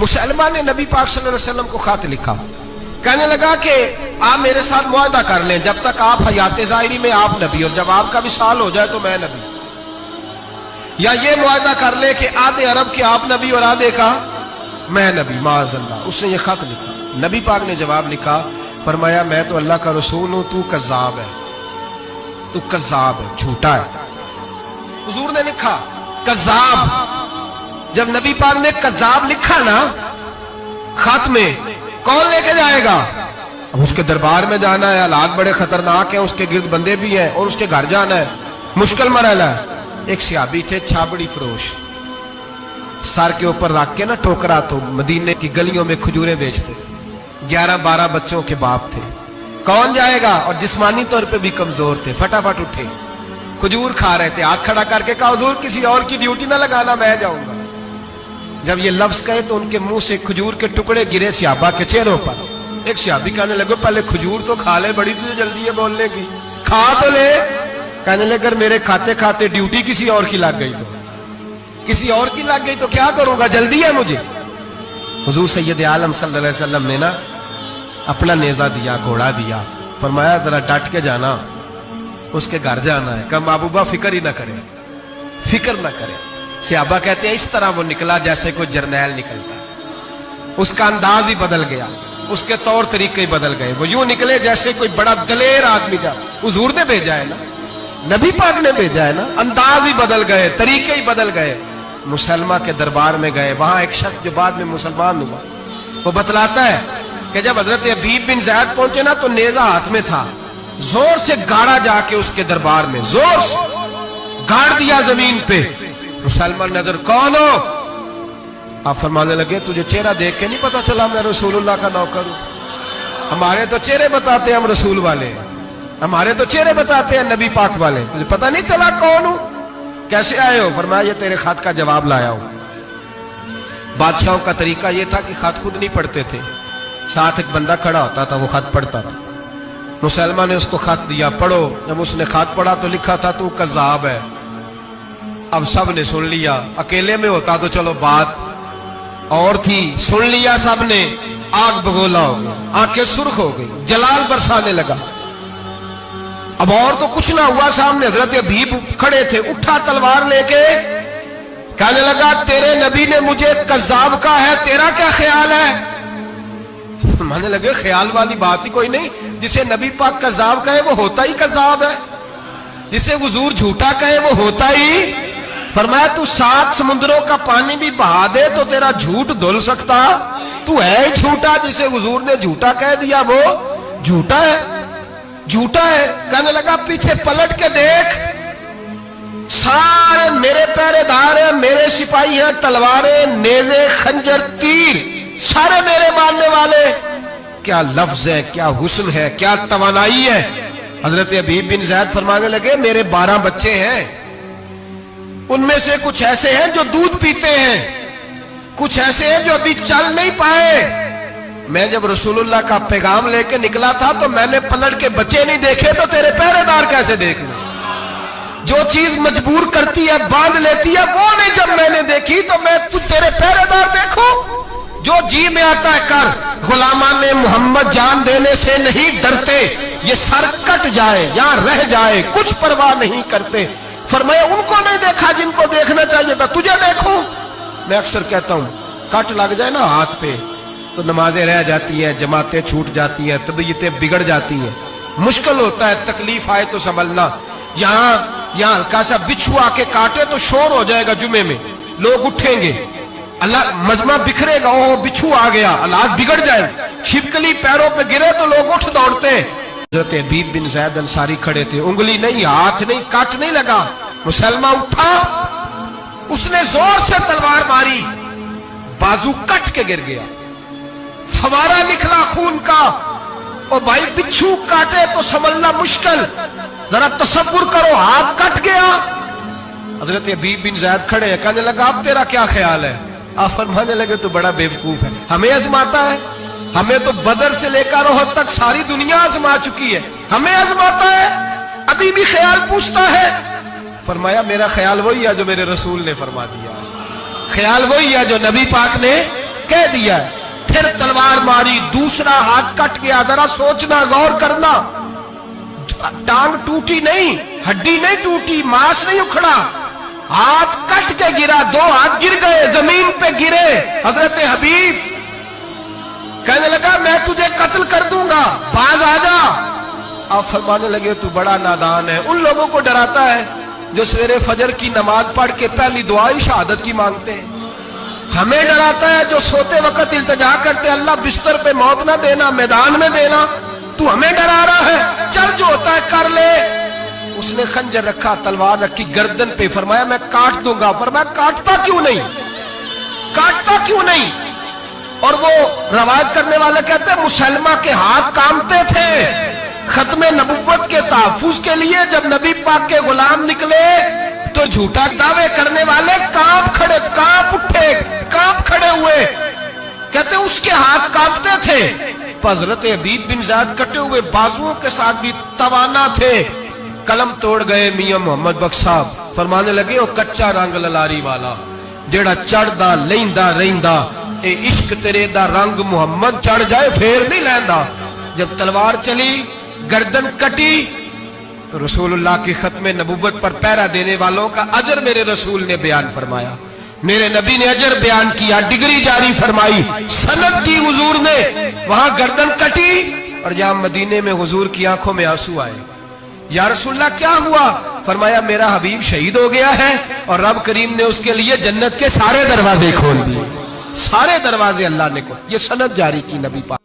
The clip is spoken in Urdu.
مسلمہ نے نبی پاک صلی اللہ علیہ وسلم کو خط لکھا، کہنے لگا کہ آپ میرے ساتھ معاہدہ کر لیں، جب تک آپ حیات ظاہری میں آپ نبی، اور جب آپ کا وصال ہو جائے تو میں نبی، یا یہ معاہدہ کر لیں کہ آدھے عرب کے آپ نبی اور آدھے کا میں نبی۔ معاذ اللہ، اس نے یہ خط لکھا۔ نبی پاک نے جواب لکھا، فرمایا میں تو اللہ کا رسول ہوں، تو کذاب ہے، تو کذاب ہے، جھوٹا ہے۔ حضور نے لکھا کذاب۔ جب نبی پاک نے کذاب لکھا نا خط میں، کون لے کے جائے گا؟ اب اس کے دربار میں جانا ہے، حالات بڑے خطرناک ہیں، اس کے گرد بندے بھی ہیں، اور اس کے گھر جانا ہے، مشکل مرحلہ ہے۔ ایک صحابی تھے چھابڑی فروش، سر کے اوپر رکھ کے نا ٹوکرا، تو مدینے کی گلیوں میں کھجوریں بیچتے، 11-12 بچوں کے باپ تھے۔ کون جائے گا؟ اور جسمانی طور پہ بھی کمزور تھے، فٹافٹ اٹھے، کھجور کھا رہے تھے، ہاتھ کھڑا کر کے کہا حضور کسی اور کی ڈیوٹی نہ لگانا، میں جاؤں گا۔ جب یہ لفظ کہے تو ان کے منہ سے کھجور کے ٹکڑے گرے صحابہ کے چہروں پر۔ ایک صحابی کہنے لگے پہلے کھجور تو کھا لے، بڑی تجھے جلدی ہے بولنے کی، کھا تو لے۔ کہنے لگے اگر میرے کھاتے کھاتے ڈیوٹی کسی اور کی لگ گئی تو، کسی اور کی لگ گئی تو کیا کروں گا، جلدی ہے مجھے۔ حضور سید عالم صلی اللہ علیہ وسلم نے نا اپنا نیزہ دیا، گھوڑا دیا، فرمایا ذرا ڈٹ کے جانا، اس کے گھر جانا ہے۔ کہا محبوبہ فکر ہی نہ کرے، فکر نہ کرے۔ صحابہ کہتے ہیں اس طرح وہ نکلا جیسے کوئی جرنیل نکلتا، اس کا انداز ہی بدل گیا، اس کے طور طریقے ہی بدل گئے، وہ یوں نکلے جیسے کوئی بڑا دلیر آدمی جا۔ حضور نے بھیجا ہے نا، نبی پاک نے بھیجا ہے نا، انداز ہی بدل گئے، طریقے ہی بدل گئے۔ مسلمہ کے دربار میں گئے، وہاں ایک شخص جو بعد میں مسلمان ہوا، وہ بتلاتا ہے کہ جب حضرت حبیب بن زید پہنچے نا تو نیزہ ہاتھ میں تھا، زور سے گاڑا جا کے اس کے دربار میں، زور سے گاڑ دیا زمین پہ۔ مسلمان نظر، کون ہو؟ آپ فرمانے لگے تجھے چہرہ دیکھ کے نہیں پتا چلا میں رسول اللہ کا نوکر ہوں؟ ہمارے تو چہرے بتاتے ہیں ہم رسول والے، ہمارے تو چہرے بتاتے ہیں نبی پاک والے، تجھے پتا نہیں چلا کون ہوں؟ کیسے آئے ہو؟ فرمایا یہ تیرے خط کا جواب لایا ہوں۔ بادشاہوں کا طریقہ یہ تھا کہ خط خود نہیں پڑھتے تھے، ساتھ ایک بندہ کھڑا ہوتا تھا، وہ خط پڑھتا تھا۔ مسلمان نے اس کو خط دیا، پڑھو۔ جب اس نے خط پڑھا تو لکھا تھا تو کذاب ہے۔ اب سب نے سن لیا، اکیلے میں ہوتا تو چلو بات اور تھی، سن لیا سب نے، آگ بگولا ہو گیا، آنکھیں سرخ ہو گئی، جلال برسانے لگا۔ اب اور تو کچھ نہ ہوا، سامنے حضرت حبیب کھڑے تھے، اٹھا تلوار لے کے، کہنے لگا تیرے نبی نے مجھے کذاب کہا ہے، تیرا کیا خیال ہے؟ مانے لگے خیال والی بات ہی کوئی نہیں، جسے نبی پاک کذاب کہے وہ ہوتا ہی کذاب ہے، جسے حضور جھوٹا کہے وہ ہوتا ہی۔ فرمایا تو 7 سمندروں کا پانی بھی بہا دے تو تیرا جھوٹ دھل سکتا، تو ہے ہی جھوٹا، جسے حضور نے جھوٹا کہہ دیا وہ جھوٹا ہے، جھوٹا ہے۔ کہنے لگا پیچھے پلٹ کے دیکھ، سارے میرے پہرے دار ہیں، میرے سپاہی ہیں، تلواریں، نیزے، خنجر، تیر، سارے میرے ماننے والے۔ کیا لفظ ہے، کیا حسن ہے، کیا توانائی ہے۔ حضرت حبیب بن زید فرمانے لگے میرے 12 بچے ہیں، ان میں سے کچھ ایسے ہیں جو دودھ پیتے ہیں، کچھ ایسے ہیں جو ابھی چل نہیں پائے۔ میں جب رسول اللہ کا پیغام لے کے نکلا تھا تو میں نے پلٹ کے بچے نہیں دیکھے تو تیرے پہرے دار کیسے دیکھ لیں؟ جو چیز مجبور کرتی ہے، باندھ لیتی ہے، وہ نہیں جب میں نے دیکھی تو میں تیرے پہرے دار دیکھوں؟ جو جی میں آتا ہے کر، غلامان محمد جان دینے سے نہیں ڈرتے، یہ سر کٹ جائے یا رہ جائے کچھ پرواہ نہیں کرتے۔ فرمایا ان کو نہیں دیکھا جن کو دیکھنا چاہیے تھا، تجھے دیکھوں؟ میں اکثر کہتا ہوں کٹ لگ جائے نا ہاتھ پہ تو نمازیں رہ جاتی ہیں، جماعتیں چھوٹ جاتی ہیں، طبیعتیں بگڑ جاتی ہیں، مشکل ہوتا ہے، تکلیف آئے تو سنبھلنا۔ یہاں ہلکا سا بچھو آ کے کاٹے تو شور ہو جائے گا، جمعے میں لوگ اٹھیں گے، اللہ مجمع بکھرے گا، اوہ بچھو آ گیا، حالات بگڑ جائے، چھپکلی پیروں پہ گرے تو لوگ اٹھ دوڑتے ہیں۔ حضرت حبیب بن زید انصاری کھڑے تھے، انگلی نہیں، ہاتھ نہیں، کٹ نہیں لگا۔ مسلمہ اٹھا، اس نے زور سے تلوار ماری، بازو کٹ کے گر گیا، فوارہ نکلا خون کا۔ اور بھائی بچھو کاٹے تو سنبھلنا مشکل، ذرا تصور کرو، ہاتھ کٹ گیا۔ حضرت حبیب بن زید کھڑے ہیں، کہنے لگا اب تیرا کیا خیال ہے؟ آپ فرمانے لگے تو بڑا بیوقوف ہے، ہمیں آزماتا ہے، ہمیں تو بدر سے لے کر احد تک ساری دنیا آزما چکی ہے، ہمیں آزماتا ہے، ابھی بھی خیال پوچھتا ہے۔ فرمایا میرا خیال وہی ہے جو میرے رسول نے فرما دیا، خیال وہی ہے جو نبی پاک نے کہہ دیا ہے، پھر تلوار ماری، دوسرا ہاتھ کٹ گیا. ذرا سوچنا، غور کرنا، ٹانگ ٹوٹی نہیں، ہڈی نہیں ٹوٹی، ماس نہیں اکھڑا، ہاتھ کٹ کے گرا، دو ہاتھ گر گئے، زمین پہ گرے. حضرت حبیب کہنے لگا میں تجھے قتل کر دوں گا، باز آ جا. آپ فرمانے لگے تو بڑا نادان ہے. ان لوگوں کو ڈراتا ہے جو سویرے فجر کی نماز پڑھ کے پہلی دعا ہی شہادت کی مانگتے ہیں. ہمیں ڈراتا ہے جو سوتے وقت التجا کرتے اللہ بستر پہ موت نہ دینا، میدان میں دینا. تو ہمیں ڈرا رہا ہے، چل جو ہوتا ہے کر لے. اس نے خنجر رکھا، تلوار رکھی گردن پہ، فرمایا میں کاٹ دوں گا. فرمایا کاٹتا کیوں نہیں، کاٹتا کیوں نہیں؟ اور وہ روایت کرنے والے کہتے ہیں مسلمہ کے ہاتھ کامتے تھے ختم نبوت کے تحفظ کے لیے. جب نبی پاک کے غلام نکلے تو جھوٹا دعوے کرنے والے کانپ اٹھے، کانپ کھڑے ہوئے. کہتے اس کے ہاتھ کانپتے تھے. حضرت عبید بن زید کٹے ہوئے بازوؤں کے ساتھ بھی توانا تھے. قلم توڑ گئے میاں محمد بخش صاحب. فرمانے لگے وہ کچا رنگ للاری والا جیڑا چڑھدا لیندا رہندا، اے عشق تیرے دا رنگ محمد چڑھ جائے پھر نہیں لیندا. جب تلوار چلی، گردن کٹی، تو رسول اللہ کی ختم نبوت پر پہرا دینے والوں کا اجر میرے رسول نے بیان فرمایا. میرے نبی نے اجر بیان کیا، ڈگری جاری فرمائی، سند کی حضور نے. وہاں گردن کٹی اور جہاں مدینے میں حضور کی آنکھوں میں آنسو آئے. یا رسول اللہ کیا ہوا؟ فرمایا میرا حبیب شہید ہو گیا ہے اور رب کریم نے اس کے لیے جنت کے سارے دروازے کھول دیے. سارے دروازے اللہ نے کھول. یہ سند جاری کی نبی پاک.